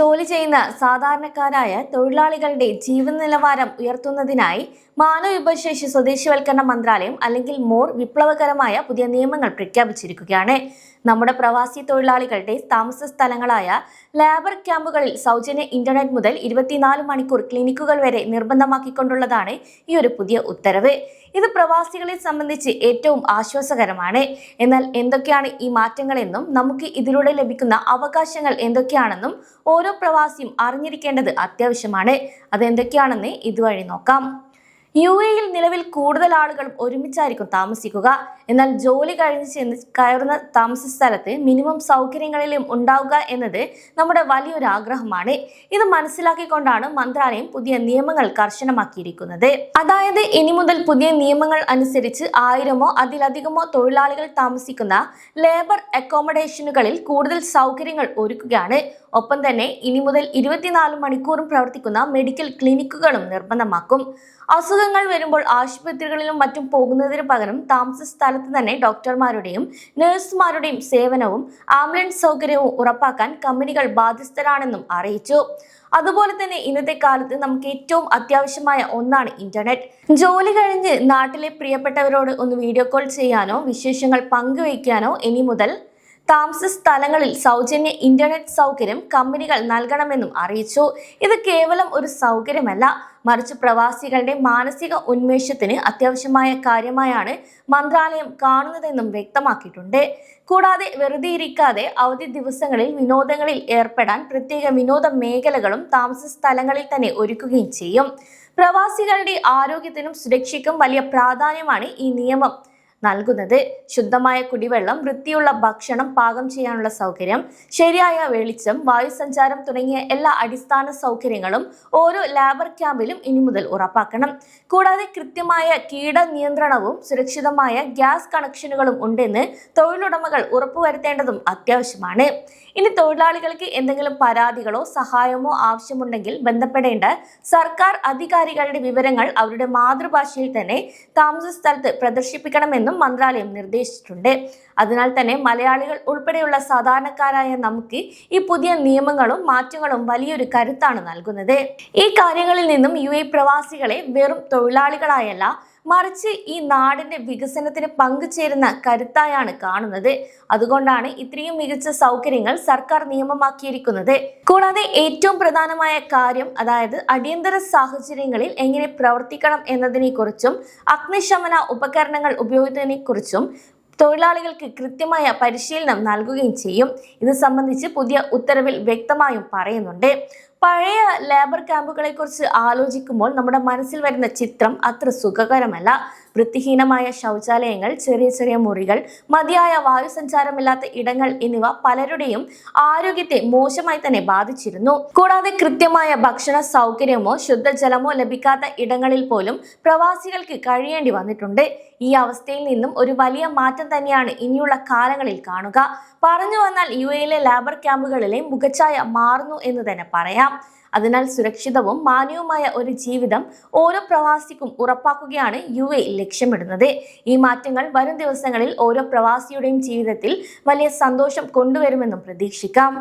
ജോലി ചെയ്യുന്ന സാധാരണക്കാരായ തൊഴിലാളികളുടെ ജീവന നിലവാരം ഉയർത്തുന്നതിനായി മാനവ വിഭവശേഷി സ്വദേശിവൽക്കരണ മന്ത്രാലയം അല്ലെങ്കിൽ മോർ വിപ്ലവകരമായ പുതിയ നിയമങ്ങൾ പ്രഖ്യാപിച്ചിരിക്കുകയാണ്. നമ്മുടെ പ്രവാസി തൊഴിലാളികളുടെ താമസ സ്ഥലങ്ങളായ ലേബർ ക്യാമ്പുകളിൽ സൗജന്യ ഇന്റർനെറ്റ് മുതൽ 24 മണിക്കൂർ ക്ലിനിക്കുകൾ വരെ നിർബന്ധമാക്കിക്കൊണ്ടുള്ളതാണ് ഈ ഒരു പുതിയ ഉത്തരവ്. ഇത് പ്രവാസികളെ സംബന്ധിച്ച് ഏറ്റവും ആശ്വാസകരമാണ്. എന്നാൽ എന്തൊക്കെയാണ് ഈ മാറ്റങ്ങളെന്നും നമുക്ക് ഇതിലൂടെ ലഭിക്കുന്ന അവകാശങ്ങൾ എന്തൊക്കെയാണെന്നും ഓരോ പ്രവാസിയും അറിഞ്ഞിരിക്കേണ്ടത് അത്യാവശ്യമാണ്. അതെന്തൊക്കെയാണെന്ന് ഇതുവഴി നോക്കാം. UAE-യിൽ നിലവിൽ കൂടുതൽ ആളുകളും ഒരുമിച്ചായിരിക്കും താമസിക്കുക. എന്നാൽ ജോലി കഴിഞ്ഞ് ചെന്ന് കയറുന്ന താമസ സ്ഥലത്ത് മിനിമം സൗകര്യങ്ങളിലും ഉണ്ടാവുക എന്നത് നമ്മുടെ വലിയൊരു ആഗ്രഹമാണ്. ഇത് മനസ്സിലാക്കിക്കൊണ്ടാണ് മന്ത്രാലയം പുതിയ നിയമങ്ങൾ കർശനമാക്കിയിരിക്കുന്നത്. അതായത് ഇനി മുതൽ പുതിയ നിയമങ്ങൾ അനുസരിച്ച് 1000-ഓ അതിലധികമോ തൊഴിലാളികൾ താമസിക്കുന്ന ലേബർ അക്കോമഡേഷനുകളിൽ കൂടുതൽ സൗകര്യങ്ങൾ ഒരുക്കുകയാണ്. ഒപ്പം തന്നെ ഇനി മുതൽ 24 മണിക്കൂറും പ്രവർത്തിക്കുന്ന മെഡിക്കൽ ക്ലിനിക്കുകളും നിർബന്ധമാക്കും. അസുഖങ്ങൾ വരുമ്പോൾ ആശുപത്രികളിലും മറ്റും പോകുന്നതിന് പകരം താമസ സ്ഥലത്ത് തന്നെ ഡോക്ടർമാരുടെയും നഴ്സുമാരുടെയും സേവനവും ആംബുലൻസ് സൗകര്യവും ഉറപ്പാക്കാൻ കമ്പനികൾ ബാധ്യസ്ഥരാണെന്നും അറിയിച്ചു. അതുപോലെ തന്നെ ഇന്നത്തെ കാലത്ത് നമുക്ക് ഏറ്റവും അത്യാവശ്യമായ ഒന്നാണ് ഇന്റർനെറ്റ്. ജോലി കഴിഞ്ഞ് നാട്ടിലെ പ്രിയപ്പെട്ടവരോട് ഒന്ന് വീഡിയോ കോൾ ചെയ്യാനോ വിശേഷങ്ങൾ പങ്കുവയ്ക്കാനോ ഇനി മുതൽ താമസ സ്ഥലങ്ങളിൽ സൗജന്യ ഇന്റർനെറ്റ് സൗകര്യം കമ്പനികൾ നൽകണമെന്നും അറിയിച്ചു. ഇത് കേവലം ഒരു സൗകര്യമല്ല, മറിച്ച് പ്രവാസികളുടെ മാനസിക ഉന്മേഷത്തിന് അത്യാവശ്യമായ കാര്യമായാണ് മന്ത്രാലയം കാണുന്നതെന്നും വ്യക്തമാക്കിയിട്ടുണ്ട്. കൂടാതെ വെറുതെ ഇരിക്കാതെ അവധി ദിവസങ്ങളിൽ വിനോദങ്ങളിൽ ഏർപ്പെടാൻ പ്രത്യേക വിനോദ മേഖലകളും താമസ സ്ഥലങ്ങളിൽ തന്നെ ഒരുക്കുകയും ചെയ്യും. പ്രവാസികളുടെ ആരോഗ്യത്തിനും സുരക്ഷയ്ക്കും വലിയ പ്രാധാന്യമാണ് ഈ നിയമം നൽകുന്നത്. ശുദ്ധമായ കുടിവെള്ളം, വൃത്തിയുള്ള ഭക്ഷണം പാകം ചെയ്യാനുള്ള സൗകര്യം, ശരിയായ വെളിച്ചം, വായുസഞ്ചാരം തുടങ്ങിയ എല്ലാ അടിസ്ഥാന സൗകര്യങ്ങളും ഓരോ ലേബർ ക്യാമ്പിലും ഇനി മുതൽ ഉറപ്പാക്കണം. കൂടാതെ കൃത്യമായ കീട നിയന്ത്രണവും സുരക്ഷിതമായ ഗ്യാസ് കണക്ഷനുകളും ഉണ്ടെന്ന് തൊഴിലുടമകൾ ഉറപ്പുവരുത്തേണ്ടതും അത്യാവശ്യമാണ്. ഇനി തൊഴിലാളികൾക്ക് എന്തെങ്കിലും പരാതികളോ സഹായമോ ആവശ്യമുണ്ടെങ്കിൽ ബന്ധപ്പെടേണ്ട സർക്കാർ അധികാരികളുടെ വിവരങ്ങൾ അവരുടെ മാതൃഭാഷയിൽ തന്നെ താമസ സ്ഥലത്ത് പ്രദർശിപ്പിക്കണമെന്നും മന്ത്രാലയം നിർദ്ദേശിച്ചിട്ടുണ്ട്. അതിനാൽ തന്നെ മലയാളികൾ ഉൾപ്പെടെയുള്ള സാധാരണക്കാരായ നമുക്ക് ഈ പുതിയ നിയമങ്ങളും മാറ്റങ്ങളും വലിയൊരു കരുത്താണ് നൽകുന്നത്. ഈ കാര്യങ്ങളിൽ നിന്നും UAE പ്രവാസികളെ വെറും തൊഴിലാളികളായല്ല, മറിച്ച് ഈ നാടിന്റെ വികസനത്തിന് പങ്കുചേരുന്ന കരുത്തായാണ് കാണുന്നത്. അതുകൊണ്ടാണ് ഇത്രയും മികച്ച സൗകര്യങ്ങൾ സർക്കാർ നിയമമാക്കിയിരിക്കുന്നത്. കൂടാതെ ഏറ്റവും പ്രധാനമായ കാര്യം, അതായത് അടിയന്തര സാഹചര്യങ്ങളിൽ എങ്ങനെ പ്രവർത്തിക്കണം എന്നതിനെ കുറിച്ചും അഗ്നിശമന ഉപകരണങ്ങൾ ഉപയോഗിക്കുന്നതിനെ കുറിച്ചും തൊഴിലാളികൾക്ക് കൃത്യമായ പരിശീലനം നൽകുകയും ചെയ്യും. ഇത് സംബന്ധിച്ച് പുതിയ ഉത്തരവിൽ വ്യക്തമായും പറയുന്നുണ്ട്. പഴയ ലേബർ ക്യാമ്പുകളെ കുറിച്ച് ആലോചിക്കുമ്പോൾ നമ്മുടെ മനസ്സിൽ വരുന്ന ചിത്രം അത്ര സുഖകരമല്ല. വൃത്തിഹീനമായ ശൗചാലയങ്ങൾ, ചെറിയ ചെറിയ മുറികൾ, മതിയായ വായുസഞ്ചാരമില്ലാത്ത ഇടങ്ങൾ എന്നിവ പലരുടെയും ആരോഗ്യത്തെ മോശമായി തന്നെ ബാധിച്ചിരുന്നു. കൂടാതെ കൃത്യമായ ഭക്ഷണ സൗകര്യമോ ശുദ്ധജലമോ ലഭിക്കാത്ത ഇടങ്ങളിൽ പോലും പ്രവാസികൾക്ക് കഴിയേണ്ടി വന്നിട്ടുണ്ട്. ഈ അവസ്ഥയിൽ നിന്നും ഒരു വലിയ മാറ്റം തന്നെയാണ് ഇനിയുള്ള കാലങ്ങളിൽ കാണുക. പറഞ്ഞു വന്നാൽ UAE-യിലെ ലേബർ ക്യാമ്പുകളിലെ മുഖച്ഛായ മാറുന്നു എന്ന് തന്നെ പറയാം. അതിനാൽ സുരക്ഷിതവും മാന്യവുമായ ഒരു ജീവിതം ഓരോ പ്രവാസിക്കും ഉറപ്പാക്കുകയാണ് UAE ലക്ഷ്യമിടുന്നത്. ഈ മാറ്റങ്ങൾ വരും ദിവസങ്ങളിൽ ഓരോ പ്രവാസിയുടെയും ജീവിതത്തിൽ വലിയ സന്തോഷം കൊണ്ടുവരുമെന്നും പ്രതീക്ഷിക്കാം.